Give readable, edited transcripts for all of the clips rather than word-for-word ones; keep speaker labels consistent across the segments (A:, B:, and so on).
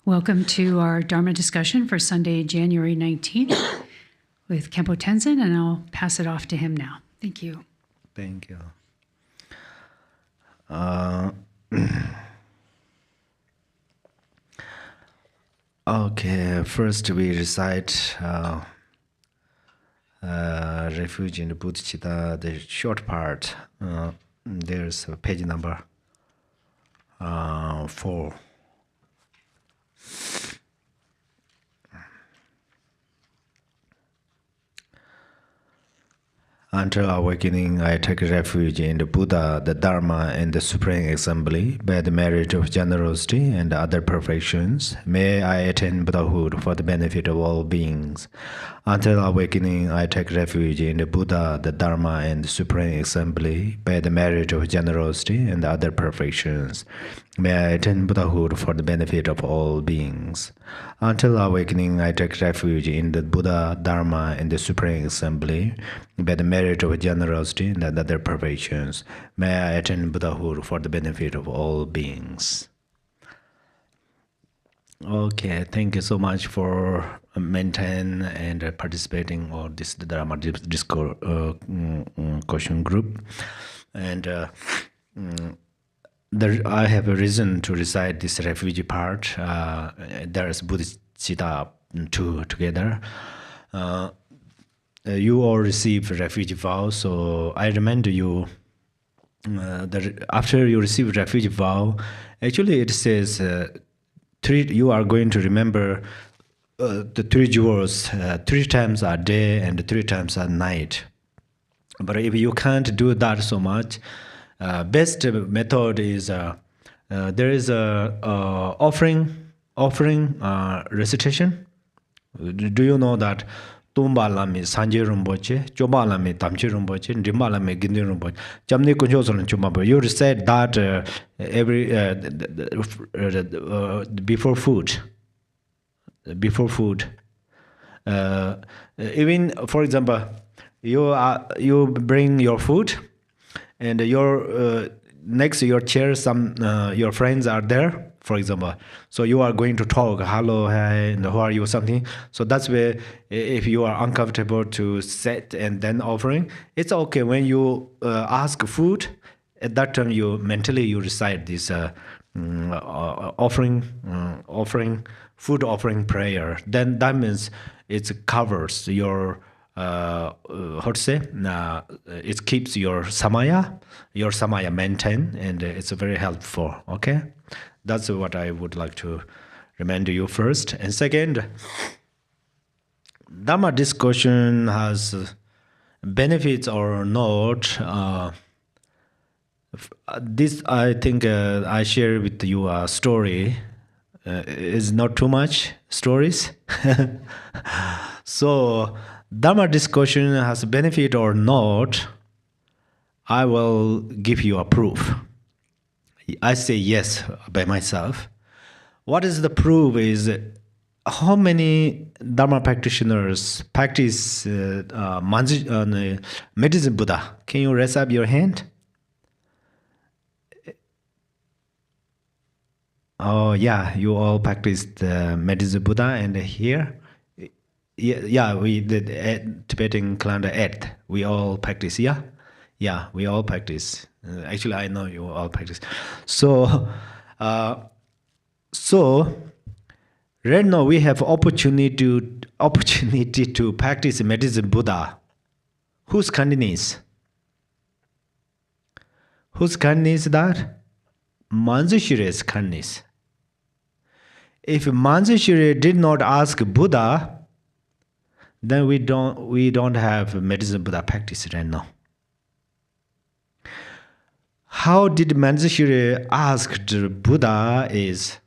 A: Welcome to our Dharma discussion for Sunday, January 19th with Khenpo Tenzin, and I'll pass it off to him now. Thank you.
B: Thank you. Okay, first we recite refuge in the Bodhicitta, the short part. There's page number 4. Until awakening, I take refuge in the Buddha, the Dharma, and the Supreme Assembly. By the merit of generosity and other perfections, may I attain Buddhahood for the benefit of all beings. Until awakening, I take refuge in the Buddha, the Dharma, and the Supreme Assembly. By the merit of generosity and other perfections, may I attain Buddhahood for the benefit of all beings. Until awakening, I take refuge in the Buddha, Dharma, and the Supreme Assembly. By the merit of generosity and other perfections, may I attain Buddhahood for the benefit of all beings. Okay, thank you so much for maintaining and participating on this Dharma Discourse question group. And I have a reason to recite this refugee part. There is Bodhicitta 2 together. You all receive refugee vow, so I recommend you that after you receive refugee vow, actually it says you are going to remember the 3 jewels 3 times a day and 3 times a night. But if you can't do that so much, best method is there is a offering recitation. Do you know that Tumba lami sanje rumboche, choba lami tamche rumboche, ndimba lami gindi rumboche, jamni kunjo solan chumba. You recite that every before food. Even for example, you bring your food, and your next to your chair, some your friends are there, for example. So you are going to talk, hello, hi, and how are you, something. So that's where, if you are uncomfortable to sit and then offering, it's okay. When you ask food, at that time you mentally recite this food offering prayer. Then that means it covers your how to say, it keeps your samaya maintained, and it's very helpful. Okay, that's what I would like to remind you first. And second, Dharma discussion has benefits or not. This, I think, I share with you a story. Is not too much stories. So Dharma discussion has benefit or not, I will give you a proof. I say yes by myself. What is the proof is how many Dharma practitioners practice medicine Buddha. Can you raise up your hand? Oh yeah, you all practiced medicine Buddha, and here. Yeah, we did Tibetan calendar 8. We all practice, yeah? Yeah, we all practice. Actually, I know you all practice. So right now we have opportunity to practice medicine Buddha. Whose kindness? Whose kindness is that? Manjushire's kindness. If Manjushire did not ask Buddha, then we don't have medicine Buddha practice right now. How did Manjushire ask Buddha is,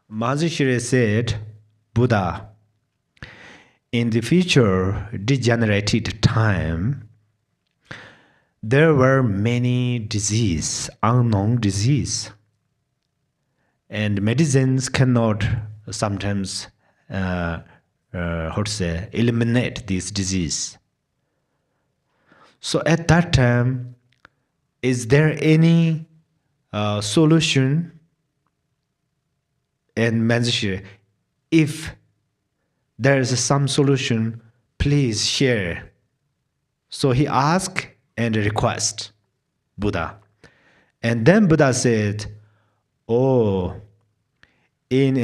B: Manjushire said, Buddha, in the future degenerated time, there were many disease, unknown disease, and medicines cannot sometimes eliminate this disease. So at that time, is there any solution? And Manjushire, if there is some solution, please share. So he asked and request Buddha. And then Buddha said, oh, in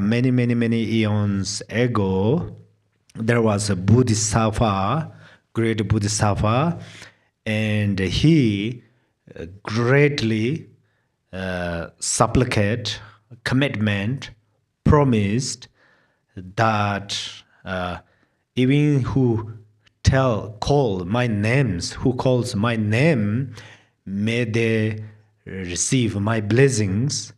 B: many eons ago, there was a Bodhisattva, great Bodhisattva, and he greatly supplicate, commitment, promised that even who calls my name, may they receive my blessings,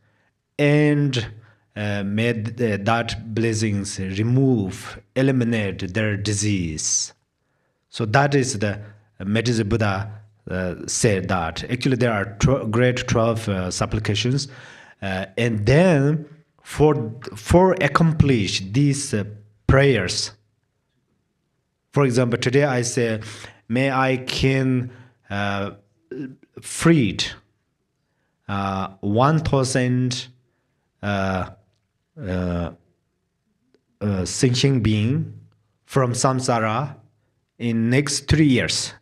B: and may that blessings eliminate their disease. So that is the Medicine Buddha said that. Actually, there are great 12 supplications, and then for accomplish these prayers. For example, today I say, may I can freed 1,000 sentient being from samsara in next 3 years.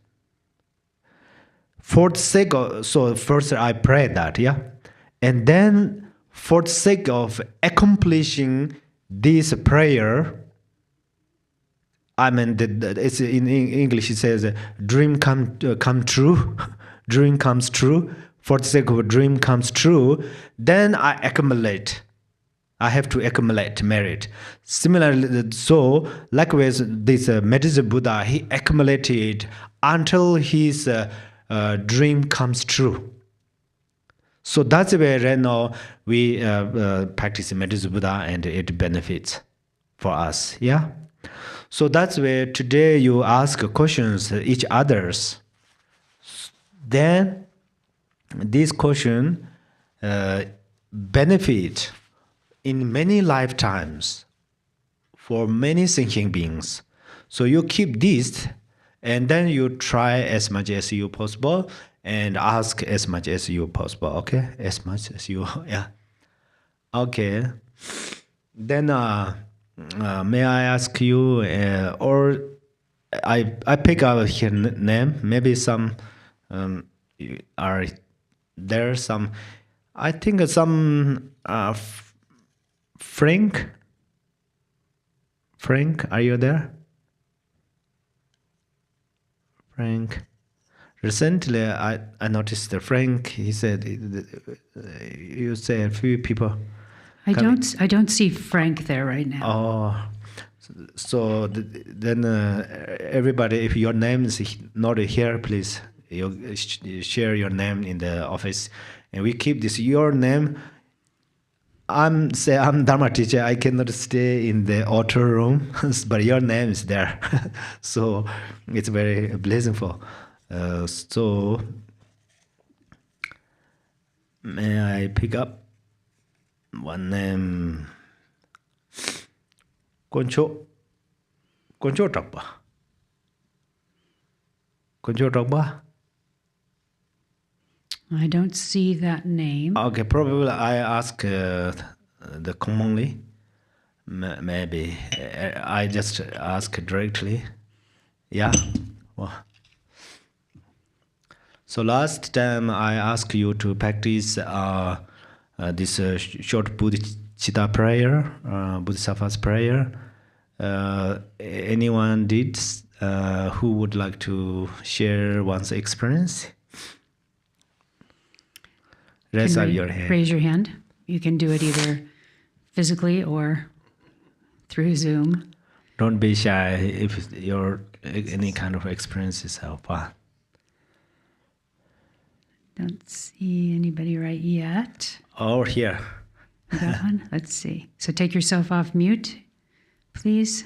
B: For the sake of, so first I pray that, yeah, and then for the sake of accomplishing this prayer, I mean, it's in English it says, dream come true, dream comes true. For the sake of a dream comes true, then I have to accumulate merit. Similarly, so likewise, this Medicine Buddha, he accumulated until his dream comes true. So that's where right now we practice Medicine Buddha, and it benefits for us. Yeah. So that's where today you ask questions each others. Then this question benefit in many lifetimes for many thinking beings. So you keep this, and then you try as much as you possible, and ask as much as you possible. Okay, as much as you, yeah. Okay. Then may I ask you, or I pick out here name. Maybe some are there. Some, I think some Frank. Frank, are you there? Frank. Recently, I noticed that Frank. He said, you say a few people.
A: I don't see Frank there right now.
B: Oh, so then everybody, if your name is not here, please you share your name in the office, and we keep this your name. I'm Dharma teacher. I cannot stay in the auto room, but your name is there, so it's very blissful. So may I pick up one name? Koncho Tokpa. Koncho Tokpa.
A: I don't see that name.
B: Okay, probably I ask the commonly. Maybe I just ask directly. Yeah. Well. So last time I asked you to practice this short Bodhicitta prayer, Bodhisattva's prayer. Anyone did who would like to share one's experience? Raise up your hand.
A: Raise your hand. You can do it either physically or through Zoom.
B: Don't be shy if your any kind of experiences help.
A: Don't see anybody right yet.
B: Or here.
A: That one? Let's see. So take yourself off mute, please.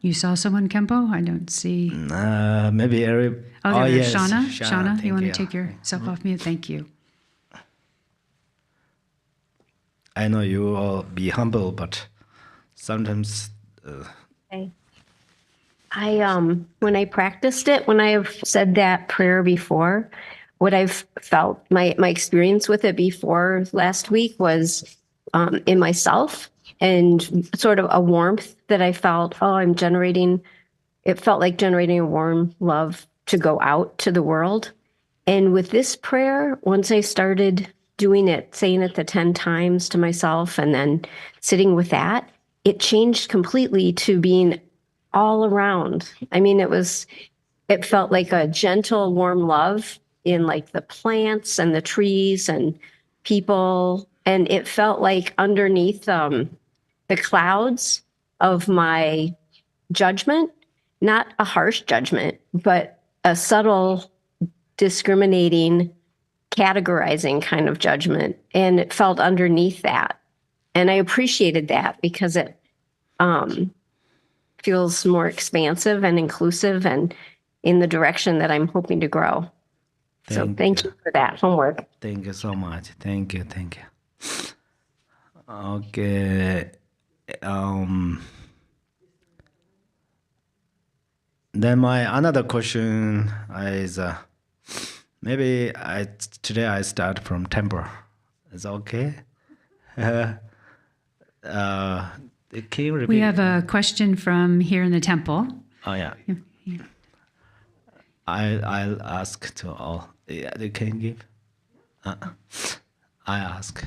A: You saw someone, Khenpo? I don't see.
B: Maybe
A: Oh,
B: yes.
A: Shauna.
B: Shauna,
A: Shauna, you want to
B: you.
A: take yourself off mute? Thank you.
B: I know you will be humble, but sometimes.
C: Okay. When I practiced it, when I have said that prayer before, what I've felt, my experience with it before last week was in myself, and sort of a warmth that I felt, it felt like generating a warm love to go out to the world. And with this prayer, once I started doing it, saying it the 10 times to myself and then sitting with that, it changed completely to being all around. I mean, it felt like a gentle, warm love in like the plants and the trees and people. And it felt like underneath the clouds of my judgment, not a harsh judgment, but a subtle, discriminating, categorizing kind of judgment. And it felt underneath that. And I appreciated that because it feels more expansive and inclusive and in the direction that I'm hoping to grow. Thank you for that homework.
B: Thank you so much. Thank you. Okay. Then my another question is maybe today I start from temple. Is okay? Can you repeat?
A: We have a question from here in the temple.
B: Oh yeah. I'll ask to all. Yeah, they can give. I ask.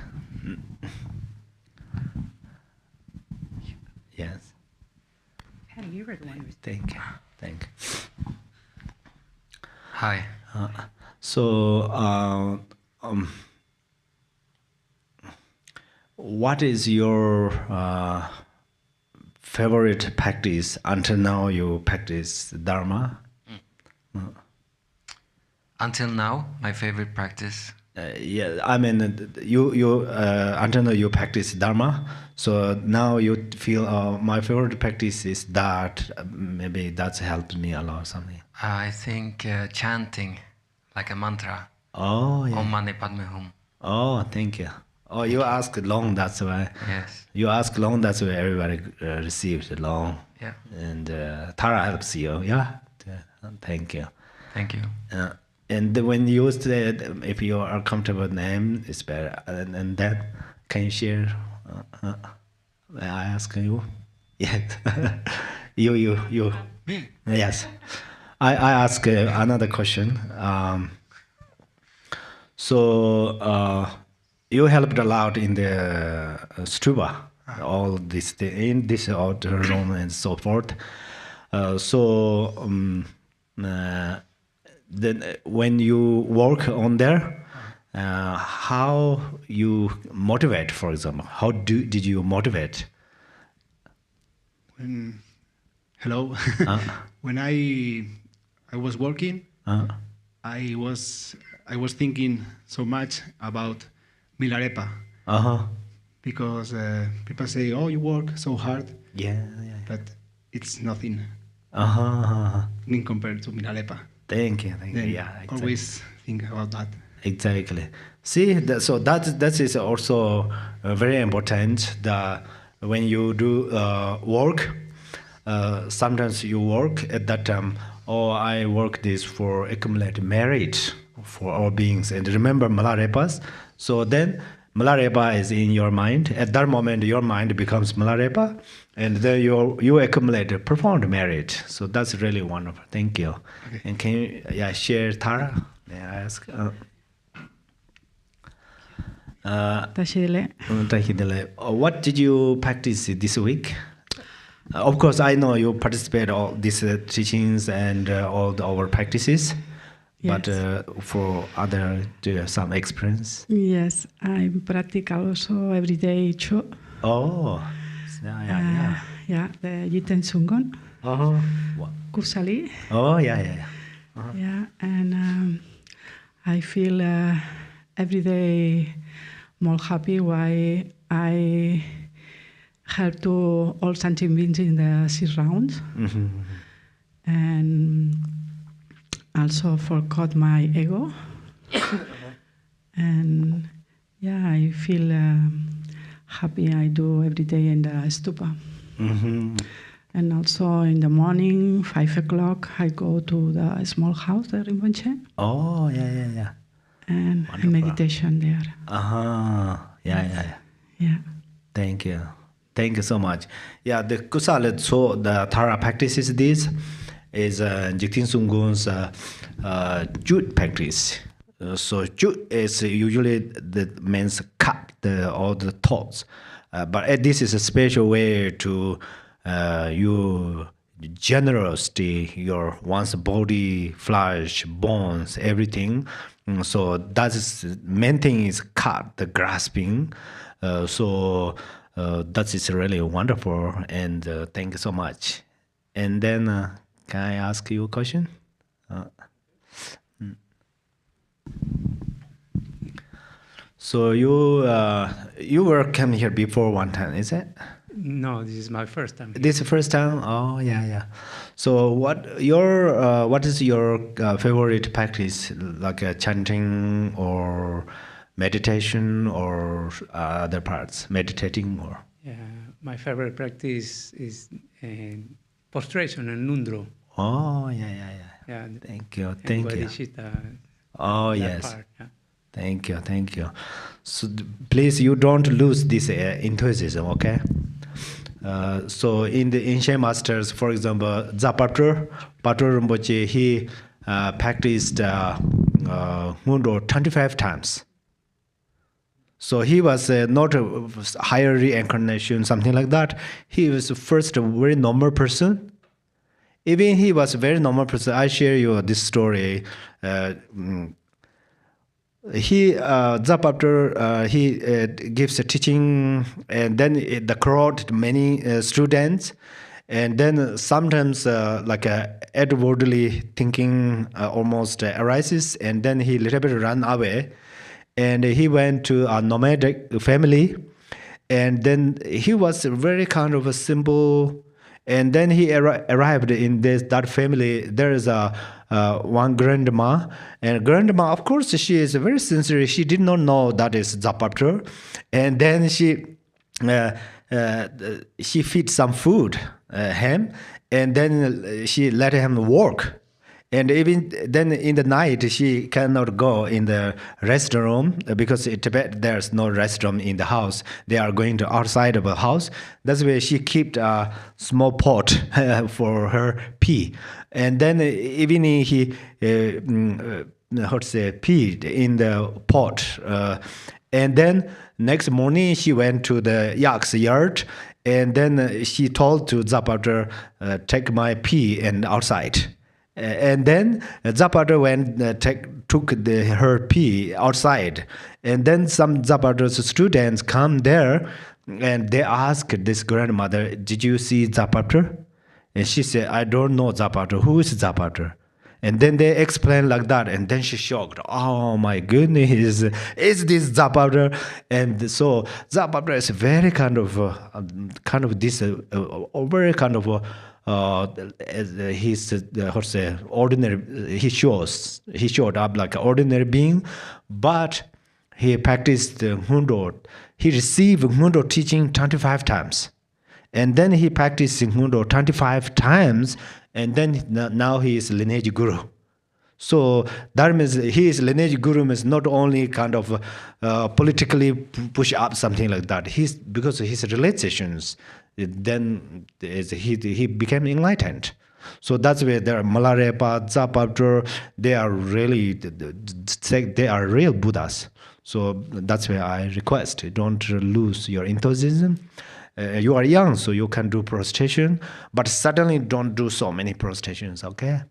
B: Yes.
A: Patty, you were the one who was.
B: Thank you.
D: Hi.
B: What is your favorite practice until now? You practice Dharma.
D: Until now, my favorite practice.
B: Yeah, I mean, you until now you practice Dharma. So now you feel my favorite practice is that. Maybe that's helped me a lot. Something.
D: I think chanting, like a mantra.
B: Oh yeah.
D: Om Mani Padme Hum.
B: Oh, thank you. Oh, you ask long. That's why.
D: Yes.
B: You ask long. That's why everybody receives long.
D: Yeah.
B: And Tara helps you. Yeah. Thank you.
D: Thank you.
B: And when you use it, if you are comfortable with name, it's better. And then, can you share? I ask you. Yes. You.
D: Me.
B: Yes. I ask another question. You helped a lot in the Sutra, all this in this outer room and so forth. Then when you work on there, how you motivate, for example? How did you motivate?
E: Hello. When I was working, I was thinking so much about Milarepa. Because people say, "Oh, you work so hard."
B: Yeah.
E: But it's nothing. In compared to Milarepa.
B: Thank you. Yeah, exactly.
E: Always think about that.
B: Exactly. See, that is also very important. That when you do work, sometimes you work at that time. Oh, I work this for accumulate merit for all beings, and remember Milarepas. So then Milarepa is in your mind. At that moment, your mind becomes Milarepa, and then you accumulate a profound merit. So that's really wonderful. Thank you.
E: Okay.
B: And can you share, Tara? May I ask? What did you practice this week? Of course, I know you participate all these teachings and all our practices.
F: Yes.
B: But for other, do you have some experience?
F: Yes, I practice also every day Cho.
B: Oh, yeah.
F: Yeah, the Jiten Sungon.
B: What?
F: Kusali.
B: Oh, yeah.
F: Yeah, and I feel every day more happy why I help to all sentient beings in the surround. And also forgot my ego. And yeah, I feel happy I do every day in the stupa. And also in the morning, 5 o'clock, I go to the small house there in Rinpoche.
B: Oh, yeah.
F: and meditation there. Yeah.
B: Thank you. Thank you so much. Yeah, the kusala, so the Thara practices this is Jigten Sunggun's jute practice. So jute is usually the means cut all the thoughts. But this is a special way to you generosity, your one's body, flesh, bones, everything. So that is main thing is cut the grasping. That is really wonderful, and thank you so much. And then, can I ask you a question? So you were came here before one time, is it?
G: No, this is my first time.
B: This is the first time? Oh, yeah. So what is your favorite practice, like chanting or meditation or other parts, meditating or?
G: Yeah, my favorite practice is prostration and nundro.
B: Oh, yeah. Thank you.
G: Bodhicitta.
B: Oh, yes.
G: Part, yeah.
B: Thank you. So please, you don't lose this enthusiasm, okay? So in the ancient masters, for example, Zapatra Rinpoche, he practiced Nundro 25 times. So he was not a higher reincarnation, something like that. He was first a very normal person. Even he was a very normal person. I share you this story. Zapatra, he gives a teaching, and then the crowd, many students, and then sometimes like outwardly thinking almost arises, and then he little bit run away, and he went to a nomadic family, and then he was very kind of a simple. And then he arrived in that family. There is one grandma, and grandma, of course, she is very sincere. She did not know that is Zapatra, and then she feed some food him, and then she let him work. And even then in the night, she cannot go in the restroom because in Tibet there's no restroom in the house. They are going to outside of the house. That's why she kept a small pot for her pee. And then even he peed in the pot. And then next morning she went to the yak's yard, and then she told to Zapatra, take my pee and outside. And then Zapatra went took her pee outside, and then some Zapatra's students come there, and they asked this grandmother, "Did you see Zapatra?" And she said, "I don't know Zapatra. Who is Zapatra?" And then they explained like that, and then she shocked. Oh my goodness, is this Zapatra? And so Zapatra is very kind of this very kind of. He's ordinary. He showed up like an ordinary being, but he practiced Nundro. He received Nundro teaching 25 times, and then he practiced Nundro 25 times, and then now he is lineage guru. So that means his lineage guru means not only kind of politically push up something like that. Because of his realizations. Then he became enlightened. So that's where there are Malarepa, Zapatra, they are real Buddhas. So that's where I request, don't lose your enthusiasm. You are young, so you can do prostration, but certainly don't do so many prostrations, okay?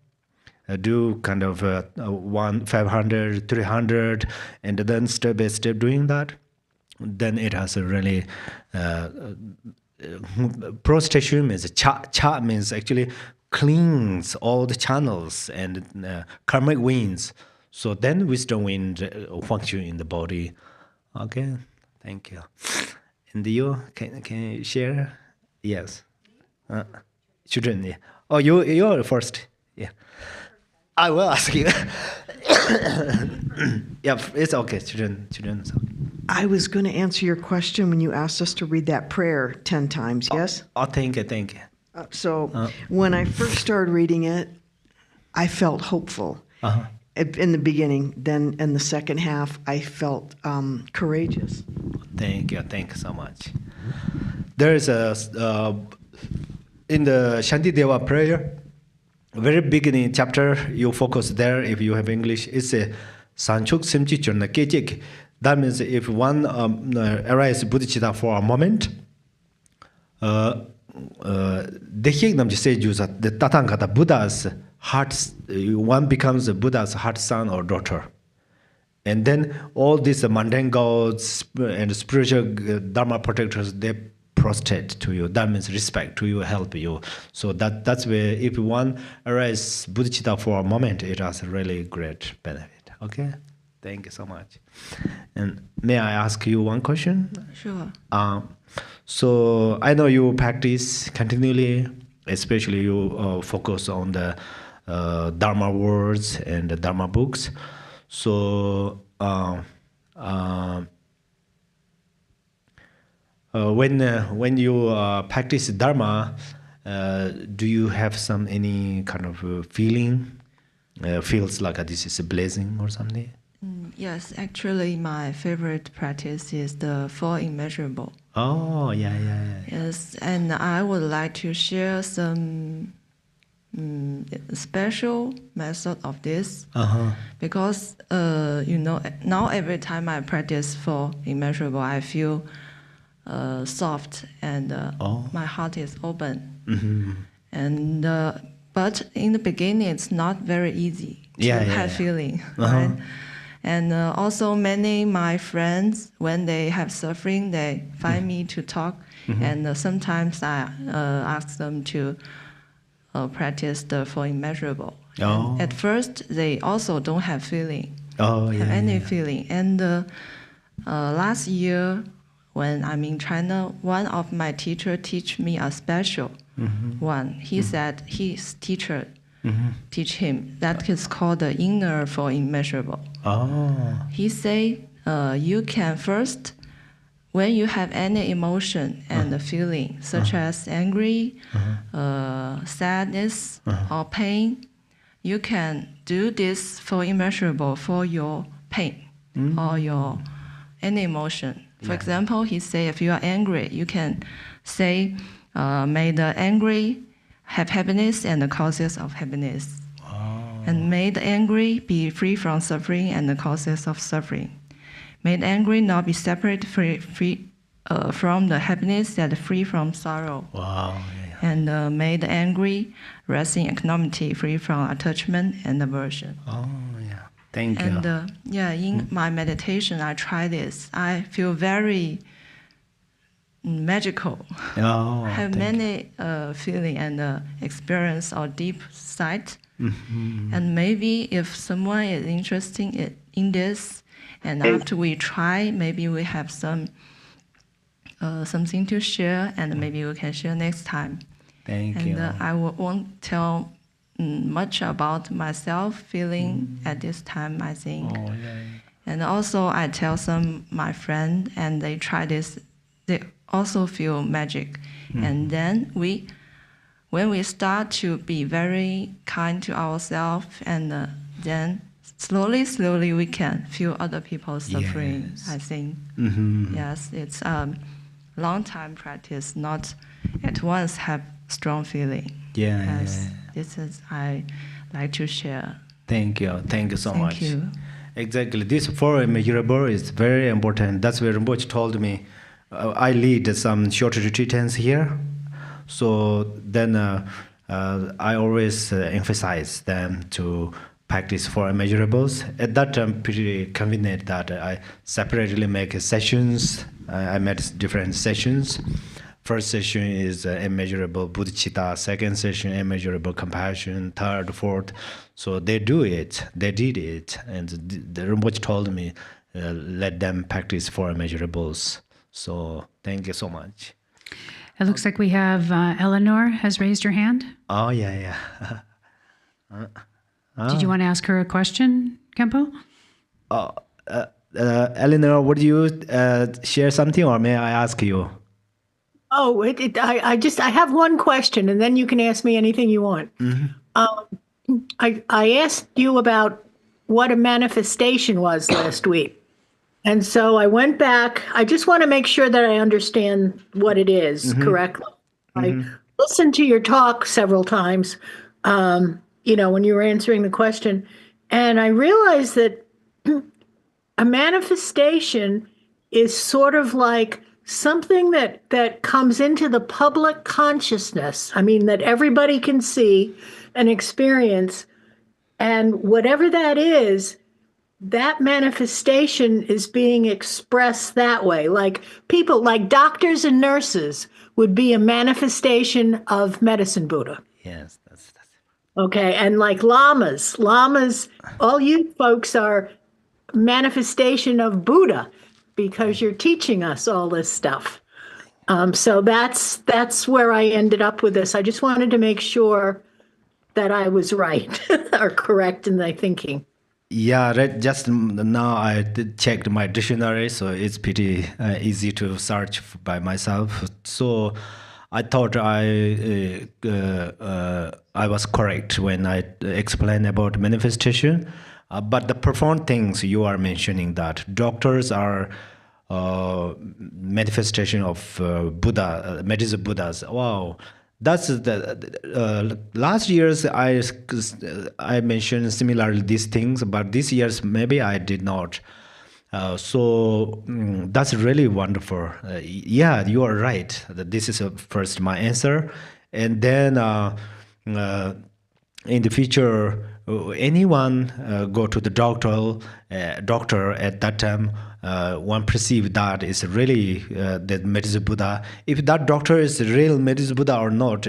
B: Do kind of 500, 300, and then step by step doing that. Then it has a really... prostration means cha means actually cleans all the channels and karmic winds. So then wisdom wind function in the body. Okay, thank you. And you can you share? Yes, children. Yeah. Oh, you're first. Yeah, I will ask you. Yeah, it's okay. Children. It's okay.
H: I was going to answer your question when you asked us to read that prayer 10 times, yes?
B: Oh, thank you.
H: When I first started reading it, I felt hopeful. in the beginning. Then in the second half, I felt courageous.
B: Thank you so much. There is a in the Shantideva prayer, very beginning chapter, you focus there if you have English. It's a Sanchuk Simchi Churna Kechik. That means if one arises Bodhicitta for a moment, the Tathagata Buddha's heart, one becomes the Buddha's heart son or daughter. And then all these mundane gods and spiritual Dharma protectors, they prostrate to you. That means respect to you, help you. So that's where if one arises Bodhicitta for a moment, it has a really great benefit. Okay? Thank you so much. And may I ask you one question?
I: Sure.
B: So I know you practice continually, especially you focus on the Dharma words and the Dharma books. So when you practice Dharma, do you have any kind of feeling? Feels like this is a blessing or something?
I: Yes, actually, my favorite practice is the Four Immeasurable.
B: Oh, yeah.
I: Yes, and I would like to share some special method of this. Because, now every time I practice Four Immeasurable, I feel soft and my heart is open. And but in the beginning, it's not very easy to have feeling, right? And also many my friends, when they have suffering, they find me to talk, and sometimes I ask them to practice the Four Immeasurable. At first, they also don't have feeling, any feeling. And last year, when I'm in China, one of my teachers teach me a special one. He said his teacher teach him. That is called the inner Four Immeasurable. He say you can first, when you have any emotion and feeling, such as angry, sadness, or pain, you can do this Four Immeasurable for your pain or your any emotion. For example, he say if you are angry, you can say, may the angry have happiness and the causes of happiness. And may the angry be free from suffering and the causes of suffering. May the angry not be separate free from the happiness and free from sorrow. And may the angry rest in equanimity, free from attachment and aversion.
B: Thank you.
I: And in my meditation, I try this. I feel very magical. Have many feeling and experience or deep sight. And maybe if someone is interested in this, and after we try, maybe we have some something to share, and maybe we can share next time.
B: Thank you.
I: And I won't tell much about myself feeling at this time, I think. And also I tell some my friend, and they try this, they also feel magic. And then when we start to be very kind to ourselves, and then slowly we can feel other people's suffering, I think. Yes, it's long time practice, not at once have strong feeling. This is I like to share.
B: Thank you so much.
I: Thank you.
B: Exactly, this Four Immeasurable is very important. That's where Rinpoche told me. I lead some short retreats here, so then I always emphasize them to practice Four Immeasurables. At that time, pretty convenient that I separately make sessions. I made different sessions. First session is immeasurable Bodhicitta. Second session, immeasurable compassion. Third, fourth. So they did it. And the Rinpoche told me, let them practice Four Immeasurables. So thank you so much.
A: It looks like we have Eleanor has raised her hand.
B: Oh, yeah.
A: Did you want to ask her a question, Khenpo?
B: Eleanor, would you share something, or may I ask you?
J: Oh, I have one question, and then you can ask me anything you want. I asked you about what a manifestation was last week. And so I went back. I just want to make sure that I understand what it is correctly. I listened to your talk several times, when you were answering the question. And I realized that a manifestation is sort of like something that comes into the public consciousness. I mean, that everybody can see and experience. And whatever that is, that manifestation is being expressed that way. Like people, like doctors and nurses would be a manifestation of Medicine Buddha.
B: Yes, that's
J: Okay, and like lamas, all you folks are manifestation of Buddha because you're teaching us all this stuff. So that's where I ended up with this. I just wanted to make sure that I was right or correct in my thinking.
B: Yeah, right. Just now I checked my dictionary, so it's pretty easy to search by myself. So I thought I was correct when I explained about manifestation. But the profound things you are mentioning, that doctors are manifestation of Buddha, medicine Buddhas. Wow. That's the last year's I mentioned similarly these things, but this year's maybe I did not. So that's really wonderful. Yeah, you are right. This is first my answer, and then in the future, anyone go to the doctor at that time, one perceive that is really the medicine Buddha. If that doctor is real medicine Buddha or not,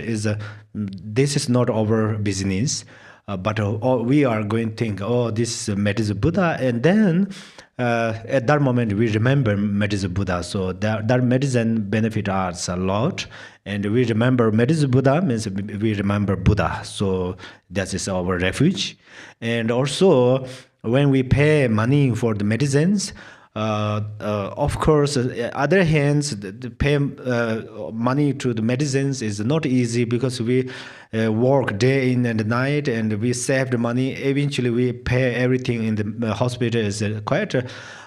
B: this is not our business. But we are going to think, oh, this is medicine Buddha, and then at that moment we remember medicine Buddha. So that medicine benefit us a lot, and we remember medicine Buddha means we remember Buddha. So that is our refuge. And also when we pay money for the medicines, of course, other hands, the pay money to the medicines is not easy because we work day in and night, and we save the money. Eventually, we pay everything in the hospital is quite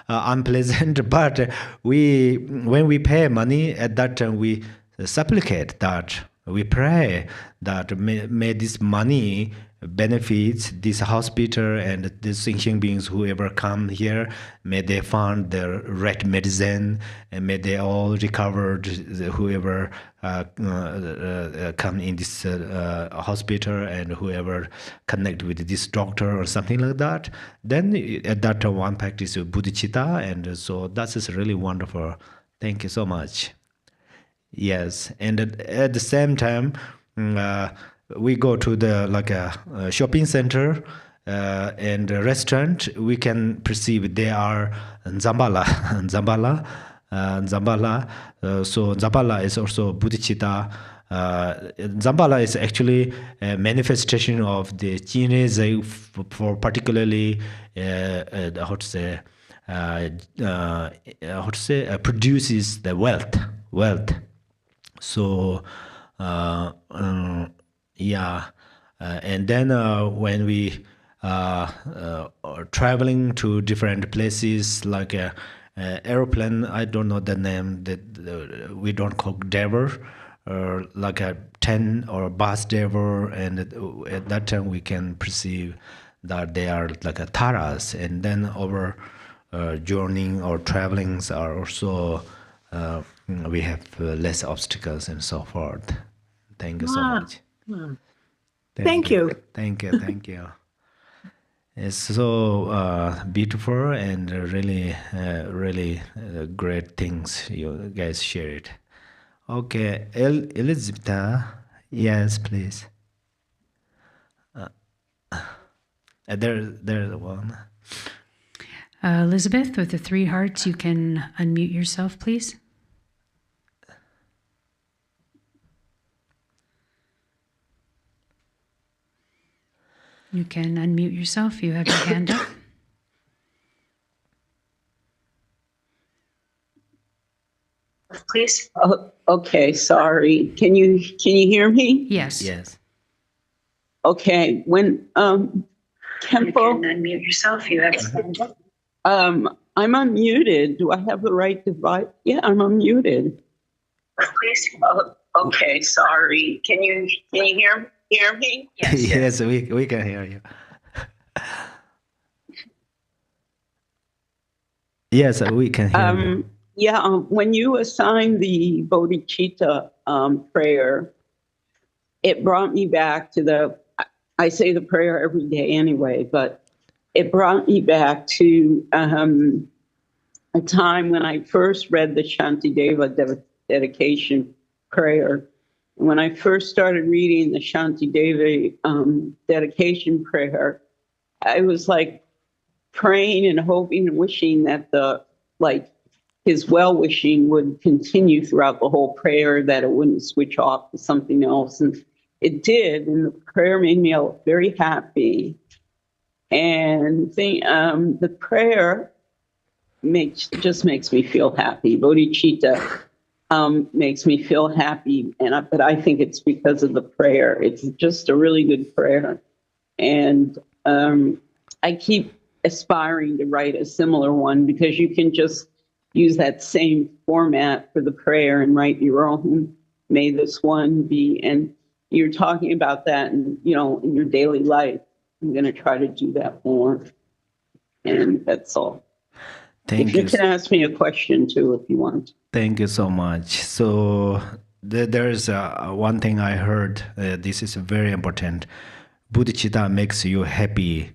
B: unpleasant. But when we pay money at that time, we supplicate that, we pray that may this money benefits this hospital and the sentient beings whoever come here, may they find their right medicine, and may they all recover, whoever come in this hospital, and whoever connect with this doctor or something like that. Then at that time one practice Bodhicitta, and so that is really wonderful. Thank you so much. Yes, and at the same time, we go to the shopping center and a restaurant. We can perceive they are Zambala, Zambala. So Zambala is also Bodhicitta. Zambala is actually a manifestation of the Chinese for particularly produces the wealth. So and then when we are traveling to different places, like a aeroplane, I don't know the name, that we don't call driver, or like a 10 or bus driver, and at that time we can perceive that they are like a taras, and then our journey or travelings are also we have less obstacles and so forth. Thank you so much.
J: Thank you.
B: Thank you. It's so beautiful and really great things you guys shared. Okay, Elizabeth, yes, please. There's one.
A: Elizabeth, with the 3 hearts, you can unmute yourself, please. You can unmute yourself. You have your hand up.
K: Please. Oh, okay, sorry. Can you hear me?
A: Yes.
B: Yes.
K: Okay. When Khenpo,
L: unmute yourself. You have
K: I'm unmuted. Do I have the right device? Yeah, I'm unmuted.
L: please. Oh, okay, sorry. Can you hear me? Yes.
B: Yes, we can hear you. Yes, we can hear you.
K: Yeah, when you assigned the Bodhicitta prayer, it brought me back to I say the prayer every day anyway, but it brought me back to a time when I first read the Shantideva dedication prayer. When I first started reading the Shantideva dedication prayer, I was like praying and hoping and wishing that his well-wishing would continue throughout the whole prayer, that it wouldn't switch off to something else. And it did, and the prayer made me very happy. And the prayer just makes me feel happy. Bodhicitta makes me feel happy, but I think it's because of the prayer. It's just a really good prayer. And I keep aspiring to write a similar one, because you can just use that same format for the prayer and write your own. May this one be, and you're talking about that, and in your daily life. I'm going to try to do that more, and that's all.
B: Thank you.
K: You can ask me a question too if you want.
B: Thank you so much. So there's one thing I heard. This is very important. Bodhicitta makes you happy.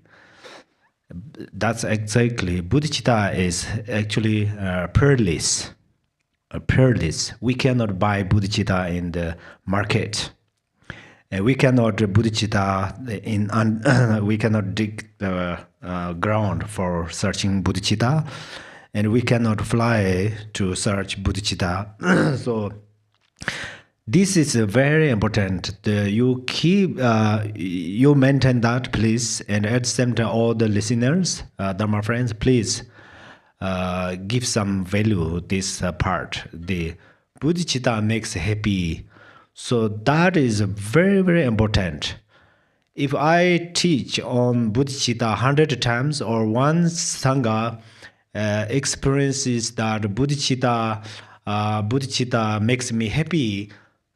B: That's exactly. Bodhicitta is actually peerless. Peerless. We cannot buy bodhicitta in the market. We cannot bodhicitta we cannot dig the ground for searching bodhicitta, and we cannot fly to search bodhicitta. So this is very important. You maintain that, please, and at the same time, all the listeners, Dharma friends, please give some value this part. The bodhicitta makes happy. So that is very, very important. If I teach on bodhicitta 100 times, or one sangha experiences that bodhicitta makes me happy,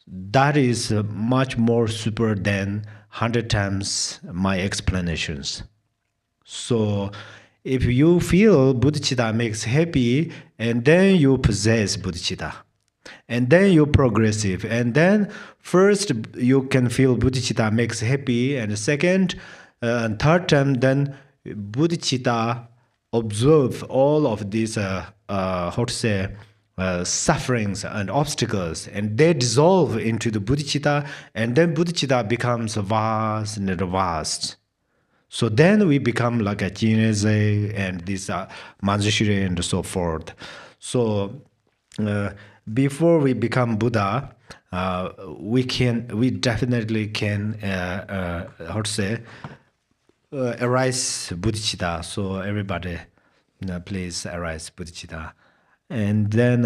B: that is much more super than 100 times my explanations. So if you feel bodhicitta makes happy, and then you possess bodhicitta, and then you're progressive, and then first you can feel bodhicitta makes happy, and second and third time, then bodhicitta observe all of these sufferings and obstacles, and they dissolve into the bodhicitta, and then bodhicitta becomes vast and vast. So then we become like a genius and this Manjushri and so forth. So before we become Buddha, we definitely can arise bodhicitta. So everybody, please arise bodhicitta. And then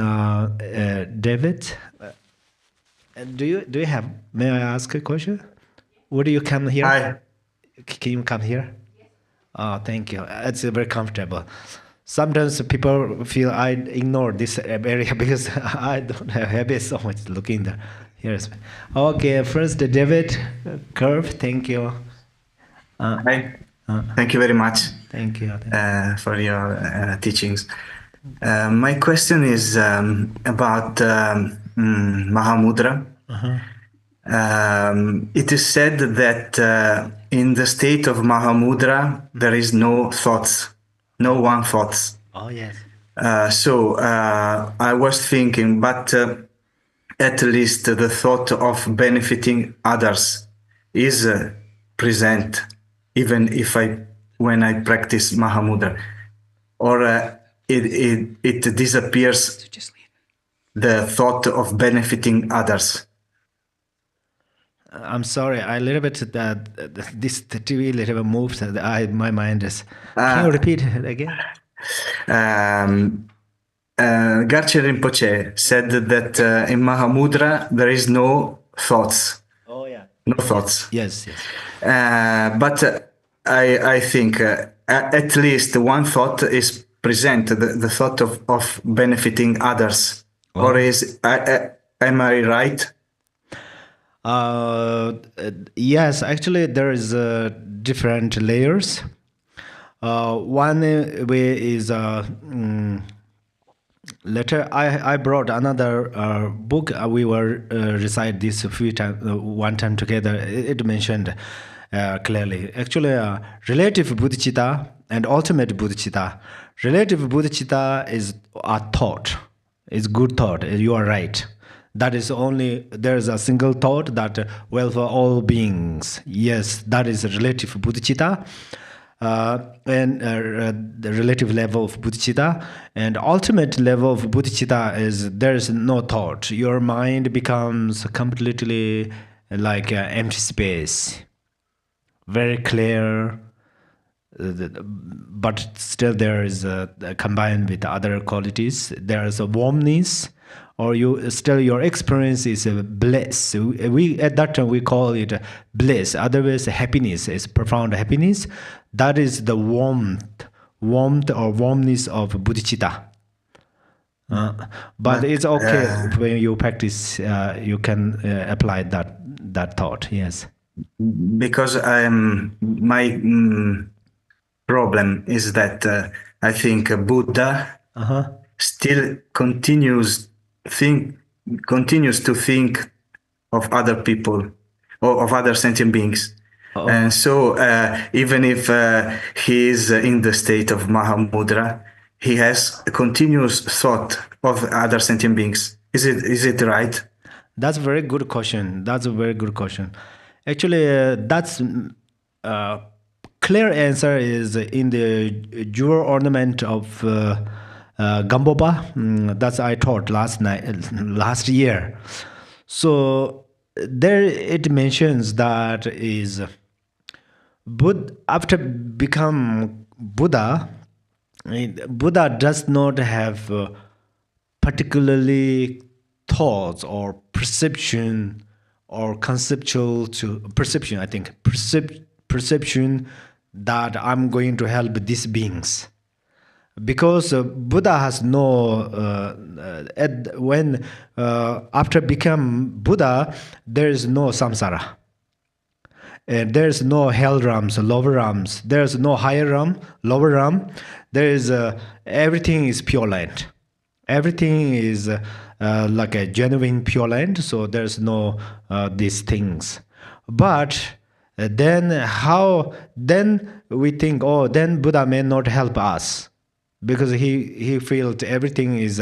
B: David, do you have? May I ask a question? Would you come here?
M: Hi.
B: Can you come here? Oh, thank you. It's very comfortable. Sometimes people feel I ignore this area because I don't have habit so much looking there. Here's okay. First, David, Curve. Thank you.
M: Hi. Thank you very much.
B: Thank you.
M: For your teachings. My question is about Mahamudra. It is said that in the state of Mahamudra there is no thoughts, no one thoughts.
B: Oh yes.
M: So I was thinking, but at least the thought of benefiting others is present, even if when I practice Mahamudra, or it disappears. The thought of benefiting others.
B: I'm sorry, I a little bit this TV a little bit moves. My mind is. Can you repeat it again?
M: Garche Rinpoche said that in Mahamudra there is no thoughts.
B: Oh yeah.
M: No thoughts.
B: Yes.
M: But I think at least one thought is present, the thought of benefiting others. Or am I right?
B: Yes, actually there is different layers. One way is later I brought another book. We will recite this a few times, one time together. It mentioned clearly. Actually, relative Bodhicitta and ultimate Bodhicitta. Relative Bodhicitta is a thought. It's good thought. You are right. That is only, there's a single thought that well for all beings. Yes, that is relative Bodhicitta. And the relative level of Bodhicitta. And ultimate level of Bodhicitta is there is no thought. Your mind becomes completely like empty space. Very clear, but still there is combined with other qualities. There is a warmness, or your experience is a bliss. We at that time we call it bliss. Otherwise, happiness is profound happiness. That is the warmth or warmness of Bodhicitta. But it's okay when you practice. You can apply that thought. Yes.
M: Because my problem is that I think Buddha still continues to think of other people or of other sentient beings. And so even if he is in the state of Mahamudra, he has a continuous thought of other sentient beings. Is it right?
B: That's a very good question. Actually, that's clear answer is in the jewel ornament of Gamboba. That's I taught last year. So there it mentions that is after become Buddha, Buddha does not have particularly thoughts or perception or conceptual to perception. I think perception that I'm going to help these beings, because Buddha has no after become Buddha, there is no samsara. There is no hell realms, lower realms. There is no higher realm, lower realm. There is everything is pure land. Everything is like a genuine pure land. So there's no these things. But then we think, then Buddha may not help us, because he felt everything is.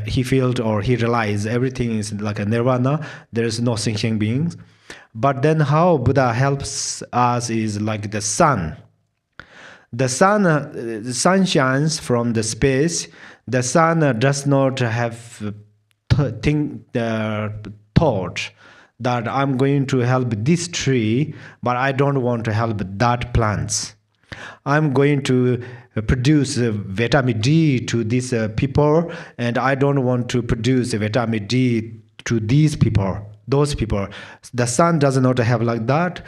B: He felt or he realized everything is like a nirvana. There is no sentient beings. But then how Buddha helps us is like the sun. The sun shines from the space. The sun does not have thought that I'm going to help this tree, but I don't want to help that plants. I'm going to produce vitamin D to these people, and I don't want to produce vitamin D to these people. Those people, the sun does not have like that.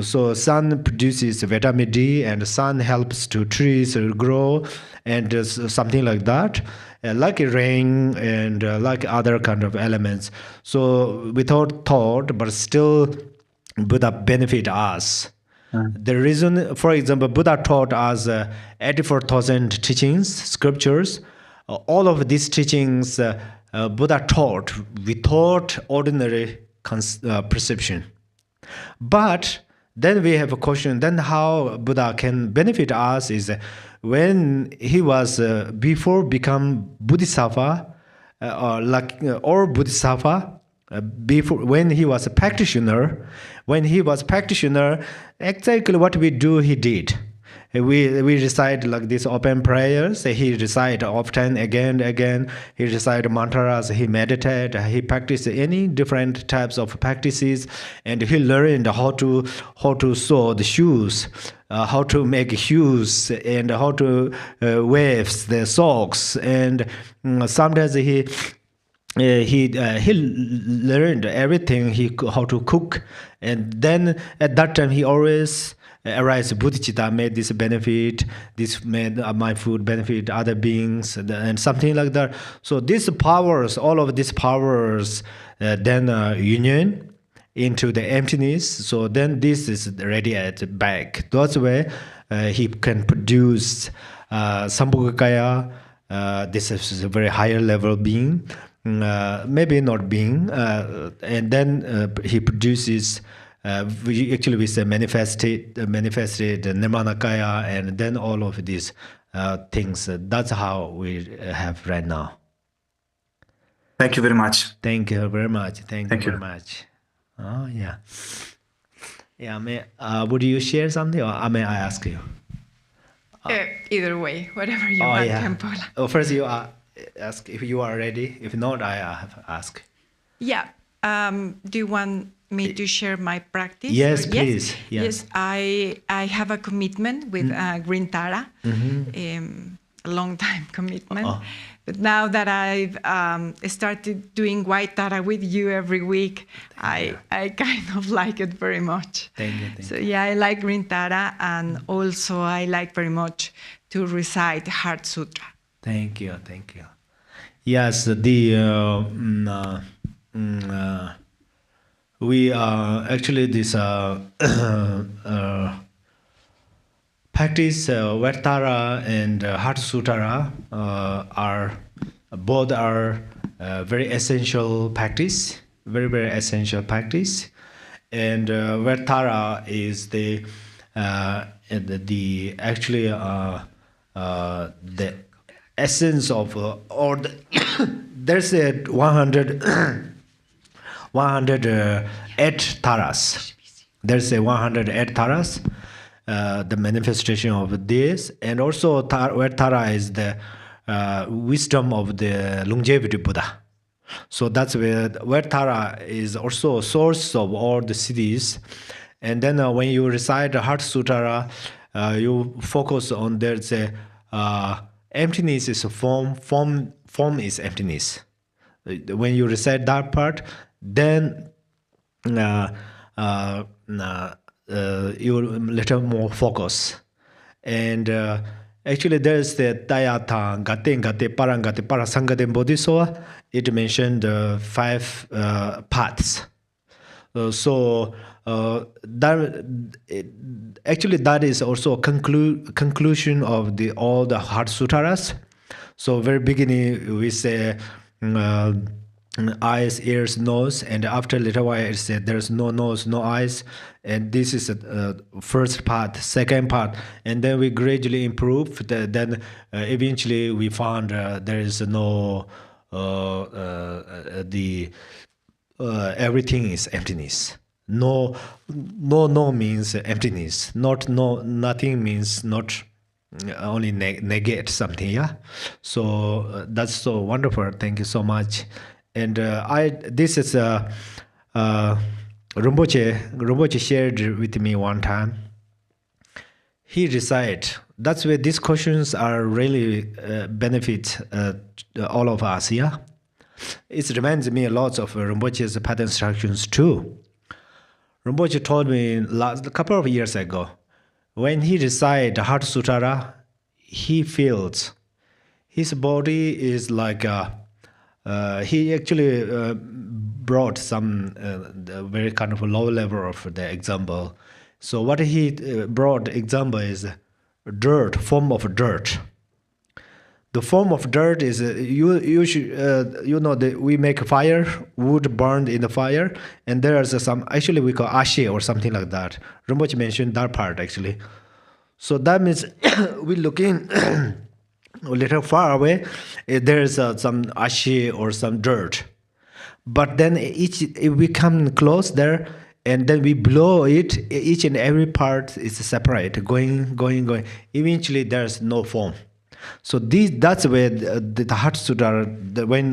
B: So sun produces vitamin D, and sun helps to trees grow, and something like that, like rain and like other kind of elements. So without thought, but still Buddha benefit us. The reason, for example, Buddha taught us 84,000 teachings, scriptures. All of these teachings Buddha taught without ordinary perception. But then we have a question, then how Buddha can benefit us is when he was before become Bodhisattva or Bodhisattva, before when he was a practitioner. When he was practitioner, exactly what we do, he did. We recite like these open prayers. He recite often, again. He recite mantras. He meditate. He practice any different types of practices, and he learned how to sew the shoes, how to make shoes, and how to weave the socks. And sometimes he learned everything. How to cook, and then at that time he always arise Bodhicitta made this benefit, this made my food benefit other beings, and something like that. So these powers, all of these powers, then union into the emptiness. So then this is radiated back. That's where he can produce Sambhogakaya. This is a very higher level being, maybe not being, and then he produces. We say manifested Nirmanakaya, and then all of these things. That's how we have right now.
M: Thank you very much.
B: Thank you very much. Thank you very much. Oh yeah. Yeah. Would you share something, or may I ask you?
N: Either way, whatever you want, Khenpo.
B: Oh, first you ask if you are ready. If not, I have ask.
N: Yeah. Do you want me to share my practice?
B: Yes, please.
N: Yes. I have a commitment with Green Tara, a long time commitment. Oh. But now that I've started doing White Tara with you every week, I kind of like it very much.
B: Thank you.
N: So yeah, I like Green Tara, and also I like very much to recite Heart Sutra.
B: Thank you. Yes, we actually this practice White Tara and Heart Sutra are very essential practice, very essential practice, and White Tara is the actually the essence of or there's a 108 taras. There's a 108 taras, the manifestation of this, and also White Tara is the wisdom of the longevity Buddha. So that's where White Tara is also a source of all the siddhis. And then when you recite the Heart Sutra, you focus on there's a emptiness is a form is emptiness. When you recite that part, then you little more focus. And actually there's the Dayata, Gate, Parangate, Parasangate, Bodhisattva. It mentioned 5 paths. That is also a conclusion of all the Heart Sutras. So very beginning we say eyes, ears, nose, and after a little while it said there's no nose, no eyes, and this is first part, second part, and then we gradually improve. Then eventually we found there is no everything is emptiness. No means emptiness. Nothing means not only negate something. Yeah. So that's so wonderful. Thank you so much. And this is Rinpoche shared with me one time. He recited. That's where these questions are really benefit all of us. Yeah. It reminds me a lot of Rinpoche's pattern instructions too. Rinpoche told me a couple of years ago, when he recited Heart Sutra, he feels his body is like he actually brought some very kind of a low level of the example. So what he brought example is dirt, form of dirt. The form of dirt is we make a fire, wood burned in the fire, and there is some, actually we call ashe or something like that. Rinpoche mentioned that part actually. So that means we looking a little far away, there is some ashe or some dirt. But then if we come close there, and then we blow it, each and every part is separate, going. Eventually there's no form. So that's where the Heart Sutra, when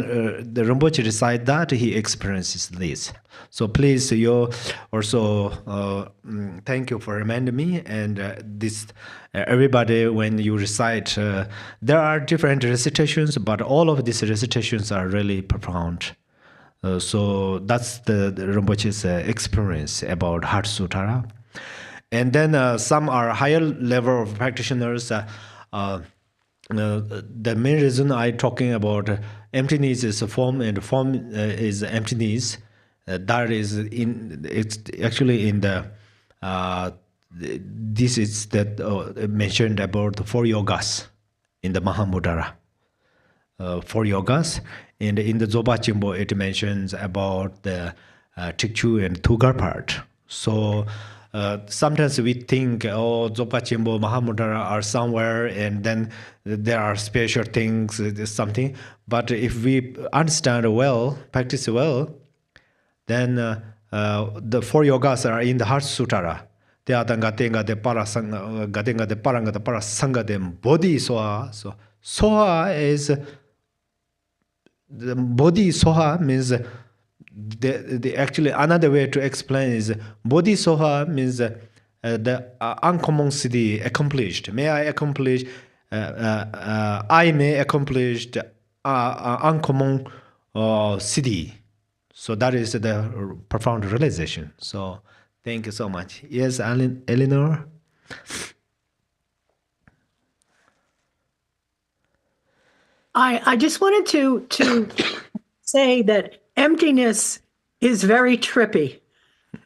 B: the Rinpoche recite that, he experiences this. So please, you also thank you for reminding me. And this everybody, when you recite, there are different recitations, but all of these recitations are really profound. So that's the Rinpoche's experience about Heart Sutra. And then some are higher level of practitioners. The main reason I'm talking about emptiness is a form, and form is emptiness. That is it's actually in the this is that mentioned about the 4 yogas in the Mahamudra. 4 yogas, and in the Zoba Chimbo it mentions about the Tikchu and Tugar part. So sometimes we think, oh, Zopa Chimbo, Mahamudra are somewhere, and then there are special things, something. But if we understand well, practice well, then the 4 yogas are in the Heart Sutra. Te atanga tenga de parasanga, gatenga de paranga de parasanga de bodhi soha. So soha is the bodhi soha means the actually another way to explain is bodhi soha means the uncommon siddhi accomplished. May I accomplish? I may accomplish the uncommon siddhi. So that is the profound realization. So thank you so much. Yes, Eleanor.
J: I just wanted to say that emptiness is very trippy.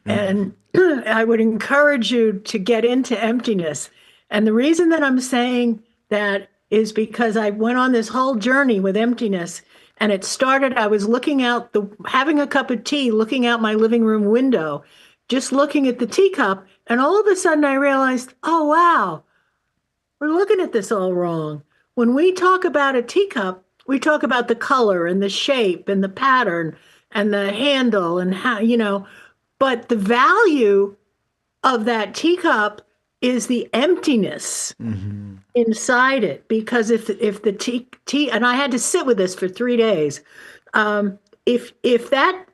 J: And I would encourage you to get into emptiness. And the reason that I'm saying that is because I went on this whole journey with emptiness. And it started, I was looking out, having a cup of tea, looking out my living room window, just looking at the teacup. And all of a sudden I realized, oh, wow, we're looking at this all wrong. When we talk about a teacup, we talk about the color and the shape and the pattern and the handle and how, but the value of that teacup is the emptiness inside it. Because if the tea, and I had to sit with this for 3 days, if that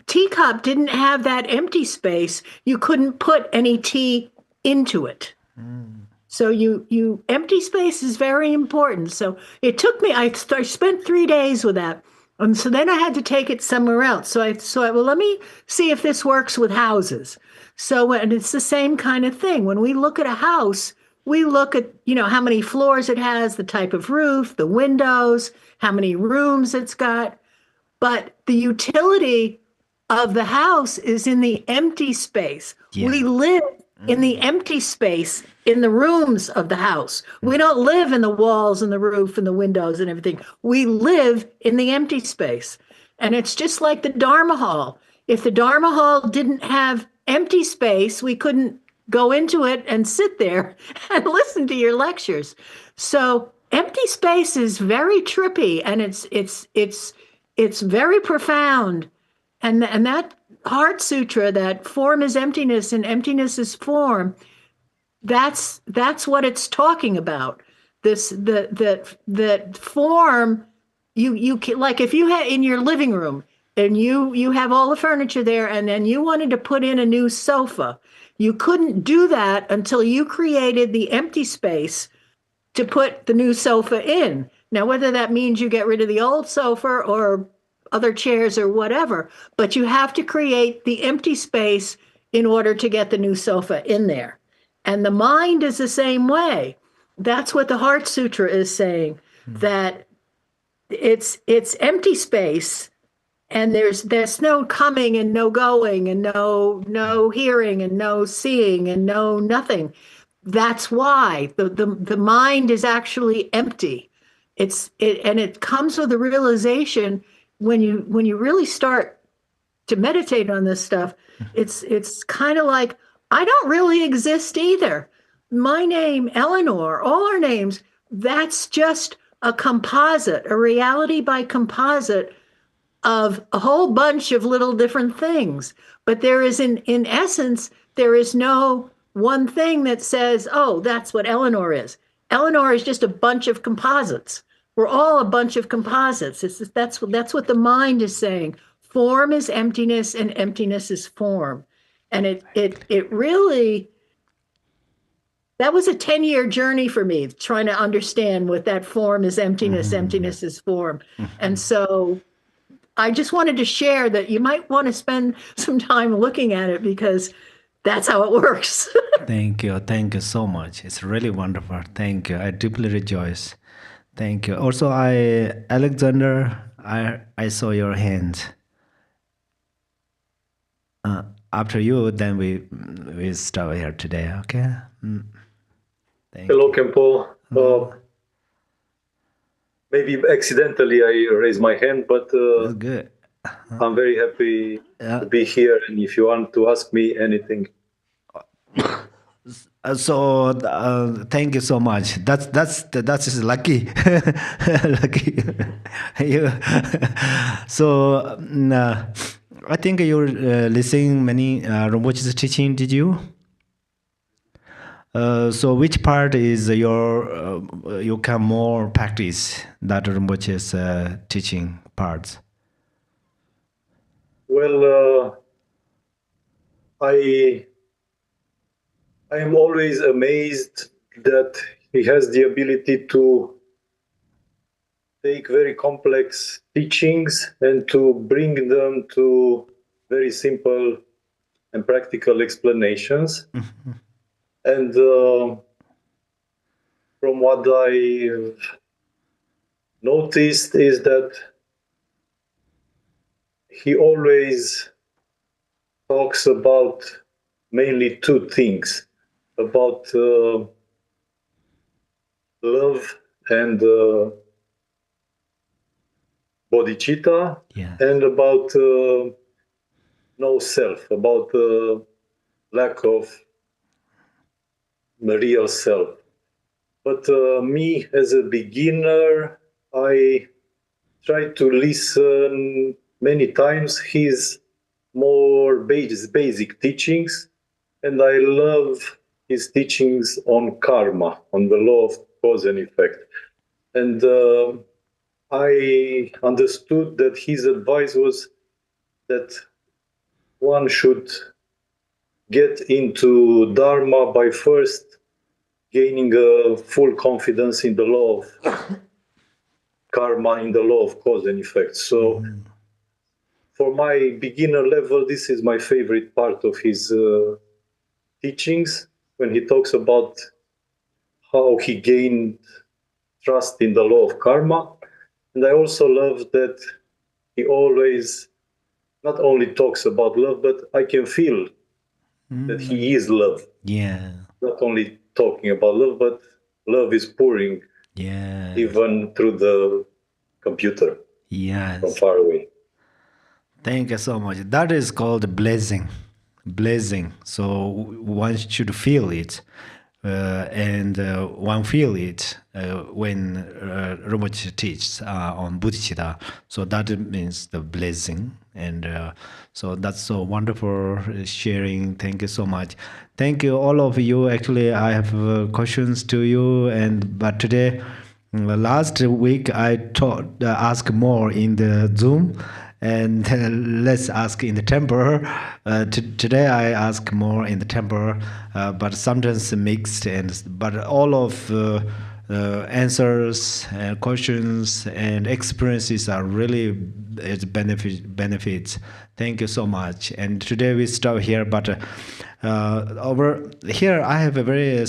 J: teacup didn't have that empty space, you couldn't put any tea into it. So you empty space is very important. So it took me, I spent 3 days with that. And so then I had to take it somewhere else. So I well, let me see if this works with houses. So, and it's the same kind of thing. When we look at a house, we look at, how many floors it has, the type of roof, the windows, how many rooms it's got. But the utility of the house is in the empty space. Yeah. We live in the empty space in the rooms of the house. We don't live in the walls and the roof and the windows and everything. We live in the empty space. And it's just like the Dharma hall. If the Dharma hall didn't have empty space, we couldn't go into it and sit there and listen to your lectures. So empty space is very trippy, and it's very profound. And that Heart Sutra, that form is emptiness and emptiness is form, that's what it's talking about. That form, you like if you had in your living room and you have all the furniture there, and then you wanted to put in a new sofa, you couldn't do that until you created the empty space to put the new sofa in. Now, whether that means you get rid of the old sofa or other chairs or whatever, but you have to create the empty space in order to get the new sofa in there. And the mind is the same way. That's what the Heart Sutra is saying, that it's empty space, and there's no coming and no going and no hearing and no seeing and no nothing. That's why the mind is actually empty. And it comes with the realization when you really start to meditate on this stuff. It's kind of like, I don't really exist either. My name, Eleanor, all our names, that's just a composite, a reality by composite of a whole bunch of little different things. But there is, in essence, there is no one thing that says, oh, that's what Eleanor is. Eleanor is just a bunch of composites. We're all a bunch of composites. That's what the mind is saying. Form is emptiness, and emptiness is form. And it really, that was a 10-year journey for me, trying to understand what that form is emptiness, emptiness is form. And so I just wanted to share that you might want to spend some time looking at it, because That's how it works.
B: Thank you so much. It's really wonderful. Thank you. I deeply rejoice. Thank you. Also, Alexander, I saw your hand. After you, then we start here today. Okay.
O: Hello, Khenpo. Maybe accidentally I raised my hand, but
B: good.
O: I'm very happy to be here. And if you want to ask me anything.
B: So thank you so much. That's lucky. Lucky. So I think you're listening many Rinpoche's teaching. Did you? So which part is you can more practice that Rinpoche's teaching parts?
O: Well, I am always amazed that he has the ability to take very complex teachings and to bring them to very simple and practical explanations.
B: Mm-hmm.
O: And from what I've noticed is that he always talks about mainly two things, about love and Bodhicitta, and about no self, about lack of the real self. But me as a beginner, I try to listen many times his more basic teachings, and I love his teachings on karma, on the law of cause and effect. And I understood that his advice was that one should get into Dharma by first gaining a full confidence in the law of karma, in the law of cause and effect. So for my beginner level, this is my favorite part of his teachings, when he talks about how he gained trust in the law of karma. And I also love that he always not only talks about love, but I can feel that he is love.
B: Yeah.
O: Not only talking about love, but love is pouring even through the computer from far away.
B: Thank you so much. That is called blessing. Blessing. So one should feel it. And one feel it when Rinpoche teaches on Bodhicitta. So that means the blessing. And so that's so wonderful sharing. Thank you so much. Thank you, all of you. Actually, I have questions to you. But today, last week, I asked more in the Zoom. And let's ask in the temple. Today I ask more in the temple, but sometimes mixed. But all of answers, questions, and experiences are really benefits. Thank you so much. And today we start here, but over here I have a very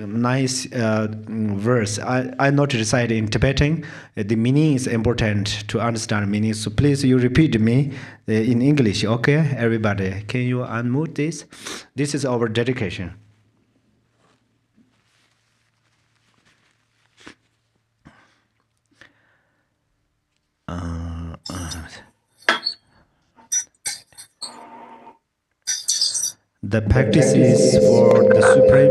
B: nice verse. I not recite in Tibetan. The meaning is important to understand meaning. So please you repeat me in English, okay? Everybody, can you unmute this? This is our dedication. The practice is for the Supreme.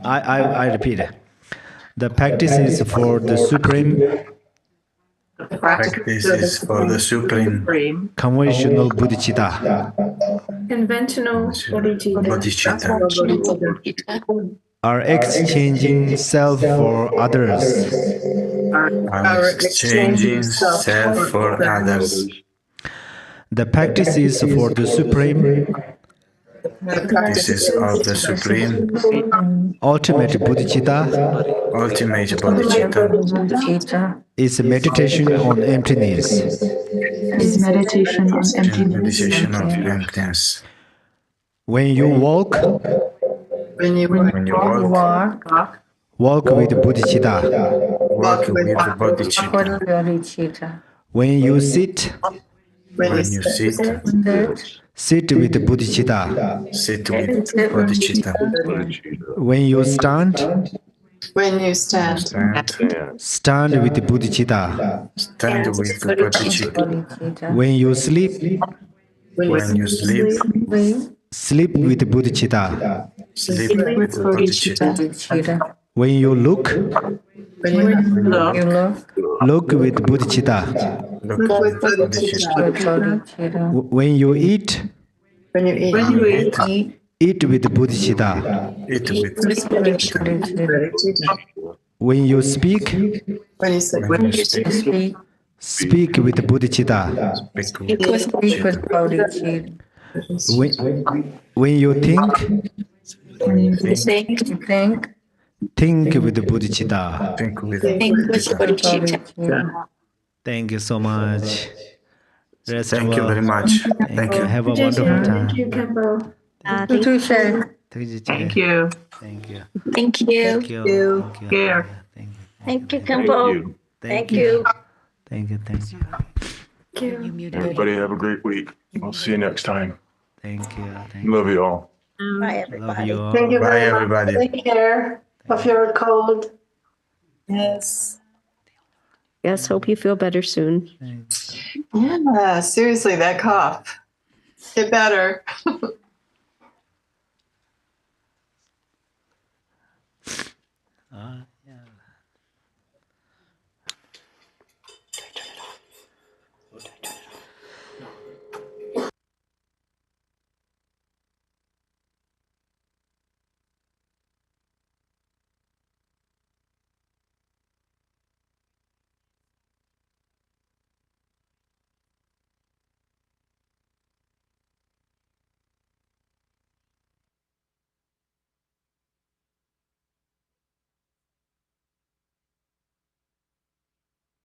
B: I repeat it. The practice is for the Supreme.
M: The practice is for the Supreme.
B: Conventional Bodhicitta.
P: Conventional Bodhicitta.
B: Are exchanging self for others.
M: Are exchanging self for others.
B: The practice is for the Supreme.
M: Practices of the Supreme.
B: Ultimate Bodhicitta.
M: Ultimate Bodhicitta.
B: It's a meditation on emptiness.
P: Is meditation on emptiness.
M: Meditation of emptiness.
B: When you walk,
P: When you walk,
B: walk with Bodhicitta.
M: Walk with the Bodhicitta.
B: When you sit,
M: When you sit,
B: sit with Bodhicitta.
M: sit with Bodhicitta.
B: When you stand,
P: when you stand,
B: stand with Bodhicitta.
M: Stand with the Bodhicitta.
B: When you sleep,
M: When you sleep,
B: sleep with Bodhicitta.
M: sleep with the Bodhicitta.
B: When you look,
P: when you
B: look with Bodhicitta.
M: Look with Bodhicitta.
B: When you eat,
P: when you eat,
B: eat with Bodhicitta.
M: Eat with Bodhicitta.
B: When you speak,
P: when you speak,
B: speak with Bodhicitta.
M: Speak with Bodhicitta.
B: When you think,
P: when you think,
B: think with Bodhicitta.
M: Think with
P: Bodhicitta.
B: Thank you so much. Rest
M: Thank you
B: well.
M: very much. Thank you.
B: Have a wonderful time.
P: Thank you, Khenpo.
J: You too, Shay.
B: Thank you. Thank you.
C: Thank you.
B: Thank you.
P: Here.
C: Thank you, Khenpo. Thank you.
B: Thank you. Thank you.
Q: Everybody have a great week. I'll see you next time.
B: Thank you.
Q: Love you all.
C: Bye,
B: Love
C: everybody.
B: you all.
J: Thank you
M: Bye,
J: very much.
M: everybody.
J: Take care of your cold.
P: Yes.
C: Yes, hope you feel better soon.
P: Yeah, seriously, that cough. Get better.